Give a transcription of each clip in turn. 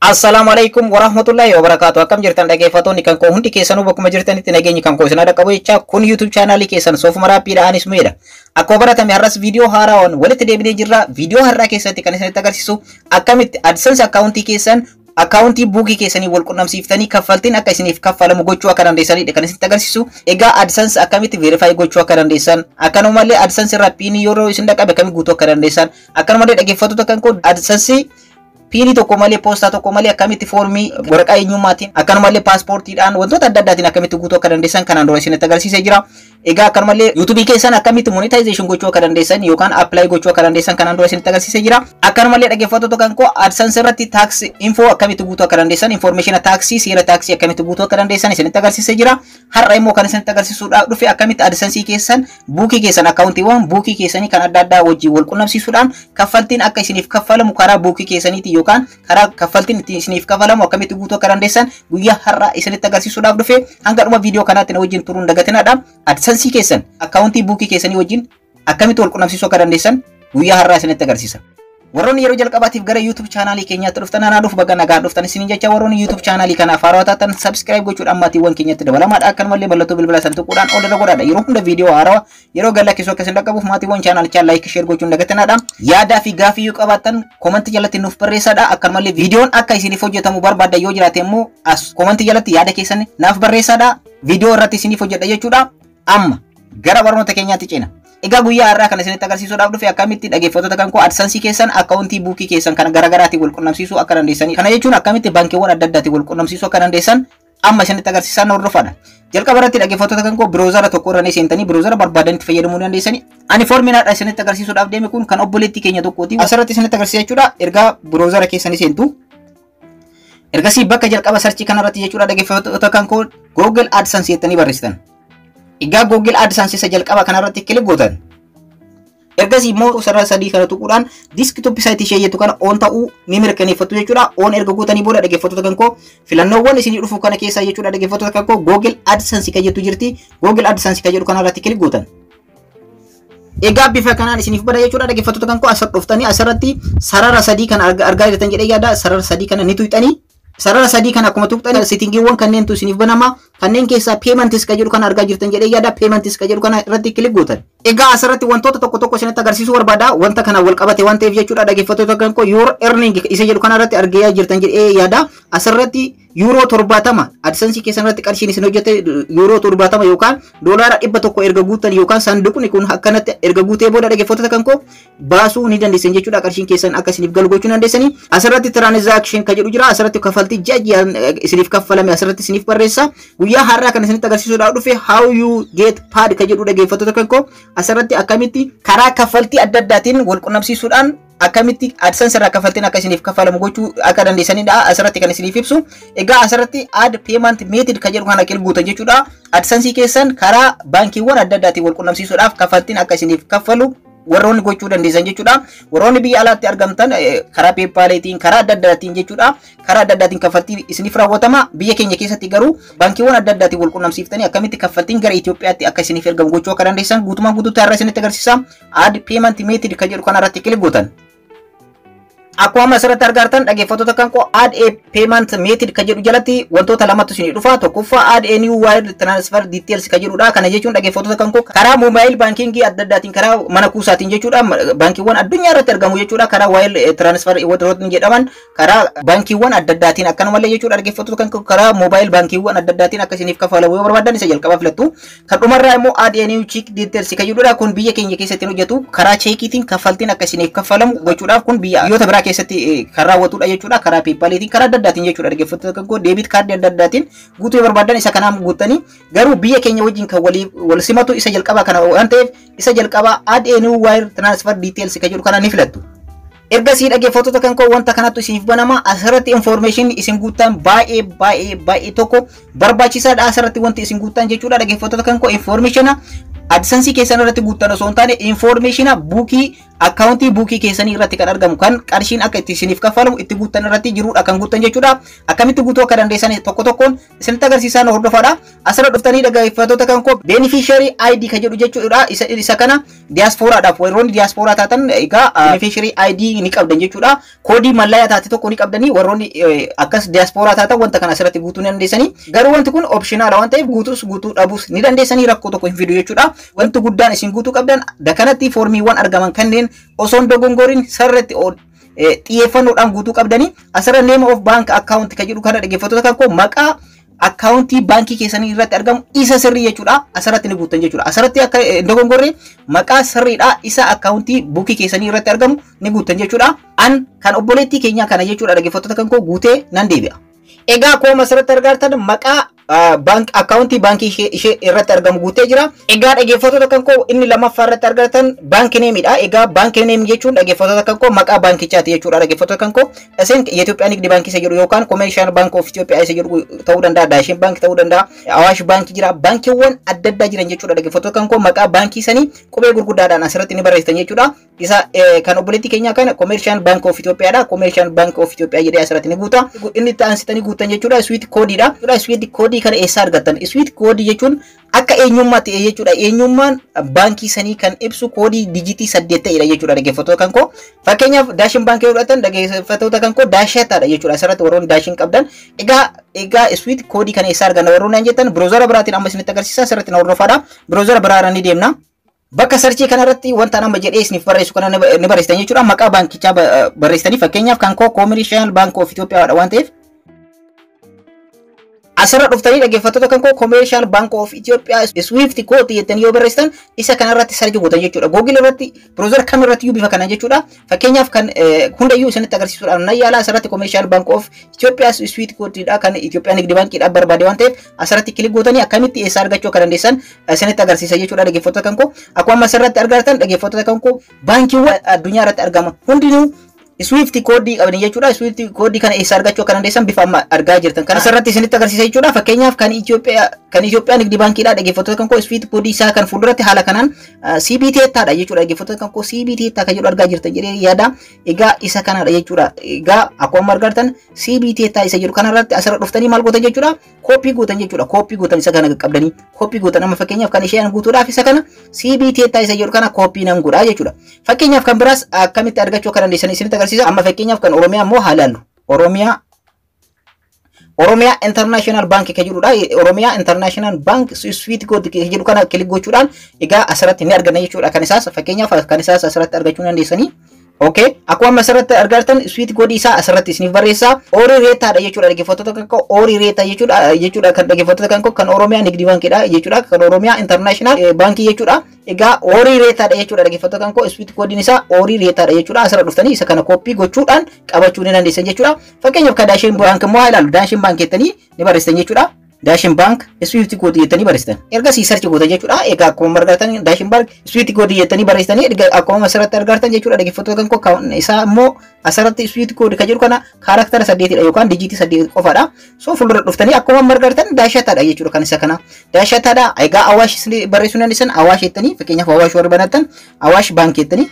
Assalamualaikum warahmatullahi wabarakatuh. Akkam jirtan dhaggeeffattoonni kan koo hundi keessanuu bakkuma jirtanitti nageenyi kan koo isin dhaqqabu jecha kun YouTube channel keessan Soofuma Raappiidha anis Meedha. Akkuma baratame har'as viidiyoo haaraan walitti deebinee jirra. Viidiyoo har'aa keessatti kan isinitti agarsiisu akkamitti AdSense akkaawuntii keessan akkaawuntii buukii keessanii wal qunnamsiiftanii kaffaltiin akka isiniif kaffalamu gochuu akka dandeessanidha kan isinitti agarsiisu. Egaa AdSense akkamitti verify gochuu akka dandeessan, akkanumallee AdSense irraa piinii yeroo isin dhaqqabe akkamitti guutuu akka dandeessan, akkanumallee dhaggeeffattoota kan koo AdSense piinii tokko malee poostaa tokko malee akkamitti foormii waraqaa eenyummaatiin akkanumallee paaspoortiidhaan wantoota adda addaatiin akkamitti guutuu akka dandeessan kanaan dura isinitti agarsiisee jira. Egaa akkanumallee YouTube keessan akkamitti monetization gochuu akka dandeessan yookaan apply gochuu akka dandeessan kanaan dura isinitti agarsiisee jira. Akkanumallee dhaggeeffattoota kan koo AdSense irratti tax info akkamitti guutuu akka dandeessan, information taxi seera taxi akkamitti guutuu akka dandeessan isinitti agarsiisee jira. Har'a immoo kan isinitti agarsiisuudhaaf dhufe akkamitti AdSense keessan buukii keessan akkaawuntiiwwan buukii keessanii kan adda addaa wajjin wal qunnamsiisuudhaan kaffaltiin akka isiniif kaffalamu karaa buukii keessaniitiin yookaan karaa kaffaltiin isiniif kaffalamu akkamitti guutuu akka dandeessan guyyaa har'a isinitti agarsiisuudhaaf dhufe. Hanga dhuma viidiyoo kanaatti na wajjin turuun dagatinaadha. AdSense keessan akkaawuntii buukii keessanii wajjin akkamitti wal qunnamsiisuu akka dandeessan guyyaa har'aa isinitti agarsiisa. Warroonni yeroo jalqabaatiif gara YouTube channel keenyaatti dhuftan anaadhuuf baga nagaa dhuftan isiniin jecha warroonni YouTube channel kanaaf haarawaa taatan subscribe gochuudhaan maatiiwwan keenyatti dabalamaadha. Akkanumallee mallattoo bilbila san tuquudhaan ol irra godhaadha. Yeroo hunda viidiyoo haarawaa yeroo gallakkisuu akka isin dhaqqabuuf maatiiwwan channel like share gochuun dagatinaadha. Yaadaa fi gaafii yoo qabaattan comment jalatti nuuf barreessadha. Akkanumallee viidiyoon akka isiniif hojjetamu barbaadda yoo jiraate immoo as comment jalatti yaada keessan naaf barreessadha. Viidiyoo irratti isiniif hojjedha jechuudha. Amma gara barnoota keenyaatti ceena. Egaa guyyaa har'aa kan isinitti agarsiisuudhaaf dhufe akkamitti dhaggeeffattoota kan koo AdSense keessan akkaawuntii buukii keessan kan garaagaraatiin wal qunnamsiisuu akka dandeessanii. Kana jechuun akkamitti baankiiwwan adda addaatiin wal qunnamsiisuu akka dandeessan amma isinitti agarsiisan hordofadha. Jalqaba irratti dhaggeeffattoota kan koo biroozara tokko irra seentanii biroozara barbaadanitti fayyadamuu dandeessanii. Ani foorminaadha isinitti agarsiisuudhaaf deeme kun kan obboleettii keenya tokkooti. Asirratti isinitti agarsiisa jechuudha. Ergaa biroozara keessanii seentu. Ergasii bakka jalqaba sarchii kanarratti jechuudha dhaggeeffattoota kan koo Google AdSense jettanii barreessitan. Egaa Google AdSense isa jalqaba kanarratti kilik gootan. Ergasii immoo sarara sadii kana tuquudhaan desktop site ishee jettu kana on ta'uu ni mirkaneeffattu jechuudha. On erga gootanii booda dhaggeeffattoota kan koo filannoowwan isinii dhufu kana keessaa jechuudha dhaggeeffattoota kan koo Google AdSense kan jettu jirti. Google AdSense kan jedhu kanarratti kilik gootan. Egaa bifa kanaan isiniif bada jechuudha dhaggeeffattoota kan koo asirra dhuftanii asirratti sarara sadii kana argaa jirtan jedhee yaada. Sarara sadii kana ni tuqxanii sarara sadii kana akkuma tuqxanii settingiiwwan kanneentu isiniif banama. Kanneen keessaa payments kan jedhu kana argaa jirtan jedhee yaada. Payments kan jedhu kana irratti kilik gootan. Egaa asirratti wantoota tokko tokko isinitti agarsiisuu barbaada. Wanta kana wal qabate waan ta'eef jechuudha dhaggeeffattoota kan koo your earning isa jedhu kana irratti argaa jirtan jedhee yaada. Asirratti Euro 70 AdSense keessan irratti qarshiin isin hojjete Euro 70 yookaan doolaara 100 erga guutan yookaan sanduuqni kun akkanatti erga guutee booda dhaggeeffattoota kan koo baasuu ni dandeessan jechuudha. Qarshiin keessan akka isiniif galu gochuu dandeessanii. Asirratti transaction kan jedhu jira. Asirratti kaffaltii jajjaan isiniif kaffalame asirratti isiniif barreessa. Guyyaa har'aa kan isinitti agarsiisuudhaaf dhufe how you get paid kan jedhu dhaggeeffattoota kan koo asirratti akkamitti karaa kaffaltii adda addaatiin wal qunnamsiisuudhaan akkamitti AdSense irraa kaffaltiin akka isiniif kaffalamu gochuu akka dandeessanidha. Asirratti kan isiniif ibsu. Egaa asirratti add payment method kan jedhu kana kilik gootan jechuudha. AdSense keessan karaa baankiiwwan adda addaatiin wal qunnamsiisuudhaaf kaffaltiin akka isiniif kaffalu warroonni gochuu dandeessan jechuudha. Warroonni biyya alaatti argamtan karaa PayPal'tiin karaa adda addaatiin jechuudha. Karaa adda addaatiin kaffaltiin isiniif raawwatama. Biyya keenya keessatti garuu baankiiwwan adda addaatiin wal qunnamsiiftanii akkamitti kaffaltiin gara Itoophiyaatti akka isiniif ergamu gochuu akka dandeessan guutumaan guutuutti har'a isinitti agarsiisa. Add payment method kan jedhu kanarratti kilik gootan. Akkuma asirratti argartan dhaggeeffattoota kan koo add a payment method kan jedhu jalatti wantoota lamatu isinii dhufa. Tokkoffaa add a new wire transfer details kan jedhudha. Kana jechuun dhaggeeffattoota kan koo karaa mobile banking adda addaatiin karaa mana kuusaatiin jechuudha. Baankiiwwan addunyaa irratti argamu jechuudha. Karaa wire transfer wantoota jedhaman karaa baankiiwwan adda addaatiin akkanumallee jechuudha dhaggeeffattoota kan koo karaa mobile bankiiwwan adda addaatiin akka isiniif kaffalamu yoo barbaadan isa jalqaba filattu. Kan dhumarraa immoo add a new check details kan jedhudha. Kun biyya keenya keessatti hojjetu karaa cheekiitiin kaffaltiin akka isiniif kaffalamu gochuudhaaf kun biyyoota biraa keessatti kan raawwatudha jechuudha. Karaa PayPal'tiin karaa adda addaatiin jechuudha dhaggeeffattoota kan koo debit card adda addaatiin guutuu yoo barbaadan isa kanaan guuttanii garuu biyya keenya wajjin kan wal simatu isa jalqaba kana waan ta'eef isa jalqaba add a new wire transfer details kan jedhu kana ni filattu. Ergasii dhaggeeffattoota kan koo wanta kanattu isiniif banama. Asirratti information isin guuttan baay'ee tokko barbaachisaadha. Asirratti wanti isin guuttan jechuudha dhaggeeffattoota kan koo information AdSense keessan irratti guuttan osoo hin taane information buukii akkaawuntii buukii keessanii irratti kan argamu kan qarshiin akka itti isiniif kaffalamu itti guuttan irratti jirudha kan guuttan jechuudha. Akkamitti guutuu akka dandeessan tokko tokkoon isinitti agarsiisaa hordofaadha. Asirra dhuftanii dhaggeeffattoota kan koo beneficiary ID kan jedhu jechuudha. Isa kana diasporaadhaaf warroonni diaspora taatan egaa beneficiary ID ni qabdan jechuudha. Koodii mallayaa taate tokko ni qabdanii warroonni akkas diaspora taatan wanta kana asirratti guutuu ni dandeessanii. Garuu wanti kun optional waan ta'eef guutuu dhabuus ni dandeessanii rakkoo tokko hin fidu jechuudha. Wanti guddaan isin guutuu qabdan dakanatti foormiiwwan argaman kanneen osoon dogongorin sirriitti xiyyeeffannoodhaan guutuu qabdanii asirra name of bank account kan jedhu kana dhaggeeffattoota kan koo maqaa akkaawuntii baankii keessanii irratti argamu isa sirrii jechuudha. Asirratti ni guuttan jechuudha. Asirratti akka dogongorri maqaa sirriidha isa akkaawuntii buukii keessanii irratti argamu ni guuttan jechuudha. An kan obboleettii keenya kana jechuudha dhaggeeffattoota kan koo guutee nan deebi'a. Egaa akkuma asirratti argartan maqaa akkaawuntii baankii ishee irratti argamu guutee jira. Egaa dhaggeeffattoota kan koo inni lammaffaa irratti argartan baankii neemidha. Egaa baankii neem jechuun dhaggeeffattoota kan koo maqaa baankichaati jechuudha. Dhaggeeffattoota kan koo isin Itoophiyaa Nigdi Baankii isa jedhu yookaan Commercial Bank of Ethiopia isa jedhu ta'uu danda'a. Daashin Bank ta'uu danda'a. Awaash Bank jira. Baankiiwwan adda addaa jiran jechuudha. Dhaggeeffattoota kan koo maqaa baankii sanii qubee gurguddaadhaan asirratti ni barreessitan jechuudha. Isa kan obboleettii keenya kana Commercial Bank of Ethiopiaadha. Commercial Bank of Ethiopia jedhee asirratti ni guuta. Inni ta'ansitanii guutan jechuudha. Sweet koodiidha. Sweet koodii kana eessaa argattan? Sweet koodii jechuun akka eenyummaatti jechuudha. Eenyummaan baankii sanii kan ibsu koodii dijitii 8 ta'edha jechuudha dhaggeeffattoota kan koo. Fakkeenyaaf Daashin Baankii fudhatan dhaggeeffattoota kan koo daashataadha jechuudha. Asirratti warroonni daashin qabdan egaa sweet koodii kana eessaa arganna warroonni an jettan biroozara biraatiin amma isinitti agarsiisa. Asirratti na hordofaadha. Biroozara biraarra ni deemna. Bakka sarchii kanarratti wanta nama jedhee isiniif barreessu kana ni barreessitan jechuudha. Maqaa baankichaa barreessitanii fakkeenyaaf kan koo Commercial Bank of Ethiopia waan ta'eef asirra dhuftanii dhaggeeffattoota kan koo Commercial Bank of Ethiopia Swift koodii jettanii yoo barreessitan isa kanarratti sarchi gootan jechuudha. Google irratti browser kamirratti iyyuu bifa kana jechuudha. Fakkeenyaaf kan hundayyuu isinitti agarsiisuudhaan nan yaala asirratti Commercial Bank of Ethiopia Swift koodiidha kan Itoophiyaa Nigdi Baankiidhaaf barbaade waan ta'eef asirratti kilik gootanii akkamitti eessa argachuu akka dandeessan isinitti agarsiisa jechuudha dhaggeeffattoota kan koo. Akkuma asirratti argartan dhaggeeffattoota kan koo baankiiwwan addunyaa irratti argaman hundinuu Swift koodii qabni jechuudha. Swift koodii kana eessa argachuu akka dandeessan bifa amma argaa jirtan kana asirratti isinitti agarsiisa jechuudha. Fakkeenyaaf kan Itoophiyaa Nigdi Baankiidha dhaggeeffattoota kan koo Swift koodii isaa kan fuulduratti haala kanaan CBT taadha jechuudha. Dhaggeeffattoota kan koo CBT kan jedhu argaa jirtan jedhee yaada. Egaa isa kanadha jechuudha. Egaa akkuma argartan CBT isa jedhu kanarratti asirra dhuftanii maal gootan jechuudha. Koppii gootan jechuudha. Koppii gootan isa kana qabdanii koppii gootan amma fakkeenyaaf kan isheen guutuudhaaf isa kana CBT isa jedhu kana koppii nan godhaa jechuudha. Fakkeenyaaf kan biraas akkamitti argachuu akka dandeessan isinitti agarsiisa. Amma fakkeenyaaf kan Oromiyaa immoo haalaan Oromiyaa International Bank kan jedhudha. Oromiyaa International Bank Swift Code kan jedhu kana kilik gochuudhaan egaa asirratti ni arganna jechuudha. Kan isaas fakkeenyaaf kan isaas asirratti argachuu dandeessanii. Okay, akkuma asirratti argartan Swift koodii isaa asirratti isiniif barreessa. Ori reetaadha jechuudha dhaggeeffattoota kan koo. Ori reeta jechuudha kan dhaggeeffattoota kan koo kan Oromiyaa Nigdi Baankiidha jechuudha. Kan Oromiyaa International Baankii jechuudha. Egaa ori reetaadha jechuudha dhaggeeffattoota kan koo. Swift koodiin isaa ori reetaadha jechuudha. Asirra dhuftanii isa kana koppii gochuudhaan qabachuu ni dandeessan jechuudha. Fakkeenyaaf kan Daashin Bank immoo haa ilaallu. Daashin Bank jettanii ni barreessitan jechuudha. Daashin Bank Swift koodii jettanii barreessitan. Erga sarchi gootan jechuudha. Egaa akkuma argartan Daashin Bank Swift koodii jettanii barreessitanii akkuma asirratti argartan jechuudha dhaggeeffattoota kan koo isaa immoo asirratti Swift koodii kan jedhu kana kaarakteera 8dha yookaan dijitii 8 qofaadha. So fuuldura dhuftanii akkuma argartan daashataadha jechuudha kan isa kana. Daashataadha. Egaa Awaash barreessuu dandeessan Awaash jettanii fakkeenyaaf Awaash warra banatan Awaash Bank jettanii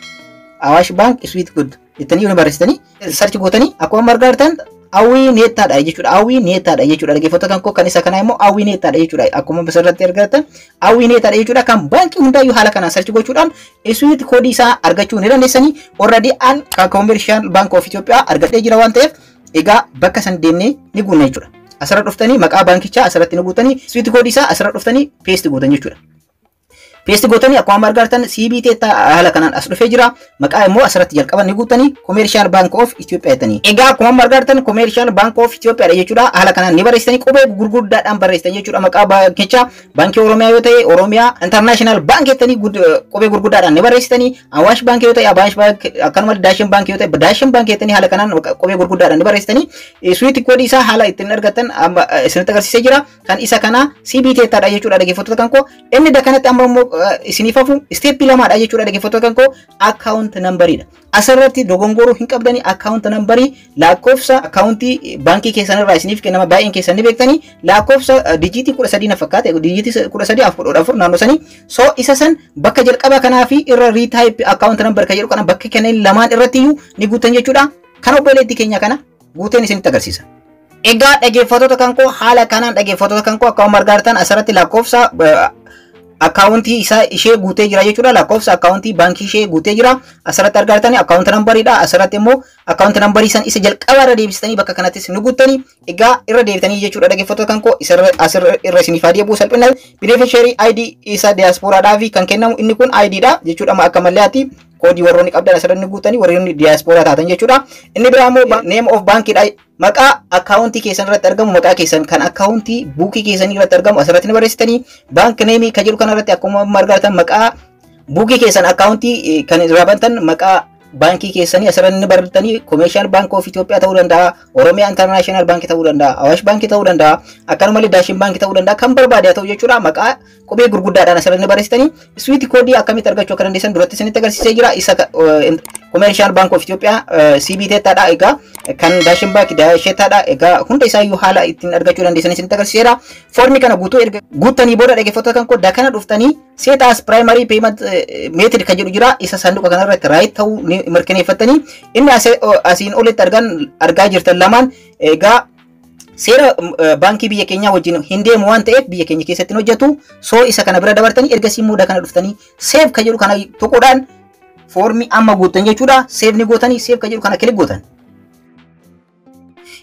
Awaash Bank Swift koodii jettanii barreessitanii sarchi gootanii akkuma argartan Awii neetaadha jechuudha. Awii neetaadha jechuudha. Dhaggeeffattoota kan koo kan isa kana immoo awii neetaadha jechuudha. Akkuma asirratti argattan awii neetaadha jechuudha. Kan baankii hundaayyuu haala kanaan sarchi gochuudhaan Swift koodii isaa argachuu ni dandeessanii. Already an Commercial Bank of Ethiopia argadhee jira waan ta'eef egaa bakka san deemnee ni guunna jechuudha. Asirra dhuftanii maqaa baankichaa asirratti ni guutanii Swift koodii isaa asirra dhuftanii paste gootan jechuudha. Paste gootanii akkuma argartan CBT haala kanaan as dhufee jira. Maqaa immoo asirratti jalqaban ni guutanii Commercial Bank of Ethiopia jettanii. Egaa akkuma argartan Commercial Bank of Ethiopia jechuudha. Haala kanaan ni barreessitanii qubee gurguddaadhaan barreessitan jechuudha. Maqaa baankichaa baankii Oromiyaa yoo ta'e Oromiyaa International Bank jettanii qubee gurguddaadhaan ni barreessitanii. Awaash Bank yoo ta'e Awaash Bank akkanuma Daashin Bank yoo ta'e Daashin Bank jettanii haala kanaan qubee gurguddaadhaan ni barreessitanii. Swift koodii isaa haala ittiin argatan isinitti agarsiisee jira. Kan isa kana CBT jechuudha dhaggeeffattoota kan koo. Inni dakanatti amma isinifafu step lamaadha jechuudha dhaggeeffattoota kan koo account numberidha. Asirratti dogongoruu hin qabdani account numberii lakkoofsa accountii baankii keessan irraa isiniif kennama baay'een keessan ni beektanii lakkoofsa dijiitii 13 na fakkaate dijiitii 13 14 naannoo sanii so isa san bakka jalqaba kanaa fi irra retype account number kan jedhu kana bakka kanneen lamaan irratti iyyuu ni guutan jechuudha. Kan obboleettii keenya kana guuteen isinitti agarsiisa. Egaa dhaggeeffattoota kan koo haala kanaan dhaggeeffattoota kan koo akkuma argitan asirratti lakkoofsa accountii isaa ishee guutee jira jechuudha. Lakkoofsa accountii baankii ishee guutee jira. Asirratti argitan account numberidha. Asirratti immoo account numberii san isa jalqaba irra deebistanii bakka kanattis ni guuttanii. Egaa irra deebitanii jechuudha dhaggeeffattoota kan koo irra isiniif deebi'uu salphina. Beneficiary ID isa diasporaadhaa fi kan kennamu inni kun ID dha jechuudha akka malleetti. Koodii warroonni qabdan asirratti guutanii warroonni diaspora taatan jechuudha. Inni biraa immoo name of bankidha. Maqaa accountii keessan irratti argamu maqaa keessan kan accountii buukii keessan irratti argamu asirratti ni barreessitanii bank name kan jedhu kana irratti akkuma argitan maqaa buukii keessan accountii kan irraa bantan maqaa baankii keessanii asirratti ni barreessitanii commercial bank of Ethiopia ta'uu danda'a, Oromiyaa international bank ta'uu danda'a, Awash bank ta'uu danda'a, akkanumallee Dashin bank ta'uu danda'a kan barbaade ta'u jechuudha. Maqaa qubee gurguddaadhaan asirratti ni barreessitanii sweet code akkamitti argachuu akka dandeessan duratti isinitti agarsiisee jira. Isa commercial bank of Ethiopia CBT taadha egaa kan Dashin bank Dasheetaadha egaa hunda isaayyuu haala ittiin argachuu dandeessan isinitti agarsiiseera. Foormi kana guuttanii booda dhaggeeffattoota kan koo dakana dhuftanii set as primary payment method kan jedhu jira. Isa sanduuqa kana irratti right ta'uu ni mirkaneeffatanii inni asiin olitti argaa jirtan lamaan egaa seera baankii biyya keenyaa wajjin hin deemu waan ta'eef biyya keenya keessatti hojjetu soo isa kana bira dabartanii ergasii immoo dakana dhuftanii save kan jedhu kana tuquudhaan foormi amma guutan jechuudha. Save ni gootanii save kan jedhu kana kilik gootan.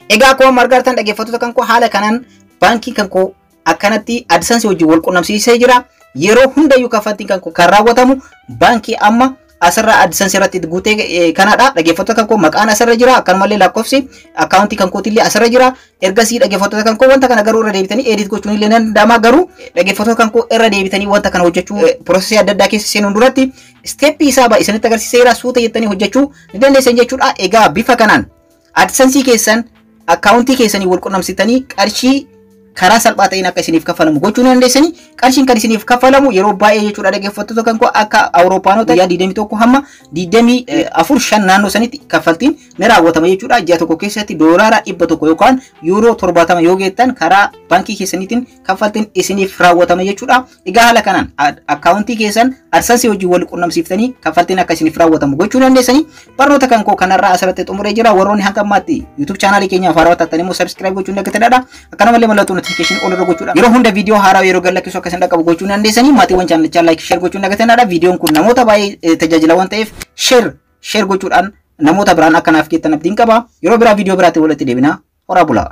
Egaa akkuma argitan dhaggeeffattoota kan koo haala kanaan baankii kan koo akkanatti AdSense wajjin wal qunnamsiisee jira. Yeroo hundayyuu kaffaltiin kan koo kan raawwatamu baankii amma asirra AdSense irratti guutee kanadha. Dhaggeeffattoota kan koo maqaan asirra jira akkanumallee lakkoofsi accountii kan kootillee asirra jira. Ergasii dhaggeeffattoota kan koo wanta kana garuu irra deebitanii edit gochuun illee danda'ama. Garuu dhaggeeffattoota kan koo irra deebitanii wanta kana hojjechuu piroosesii adda addaa keessa seenuun duratti steppii isaa isinitti agarsiiseera. Suuta jettanii hojjechuu ni dandeessan jechuudha. Egaa bifa kanaan AdSense keessan accountii keessanii wal qunnamsitanii qarshii karaa salphaa ta'een akka isiniif kaffalamu gochuu ni dandeessanii. Qarshiin kan isiniif kaffalamu yeroo baay'ee jechuudha dhaggeeffattoota kan koo akka Awuroopaanota 21 hamma 24 naannoo sanitti kaffaltiin ni raawwatama jechuudha. Ji'a tokko keessatti doolaara 100 yookaan yuuroo 70 yoo geettan karaa baankii keessaniitiin kaffaltiin isiniif raawwatama jechuudha. Egaa haala kanaan accountii keessan AdSense wajjin wal qunnamsiiftanii kaffaltiin akka isiniif raawwatamu gochuu ni dandeessanii. Barnoota kan koo kanarraa asirratti xumuree jira. Warroonni hanga ammaatti YouTube channel keenyaaf haarawaa taatanii immoo subscribe gochuun dagattadha. Akkanumallee mallattoo notification on irra gochuudha. Yeroo hunda viidiyoo haaraa yeroo galakkisu akka isin dhaqqabu gochuu dandeessanii. Maatiiwwan channelchaa like share gochuun dagattadha. Viidiyoon kun namoota baay'ee tajaajila waan ta'eef share gochuudhaan namoota biraan akkanaaf geettan abdiin qaba. Yeroo biraa viidiyoo biraatti walitti deebina. Horaa bulaa.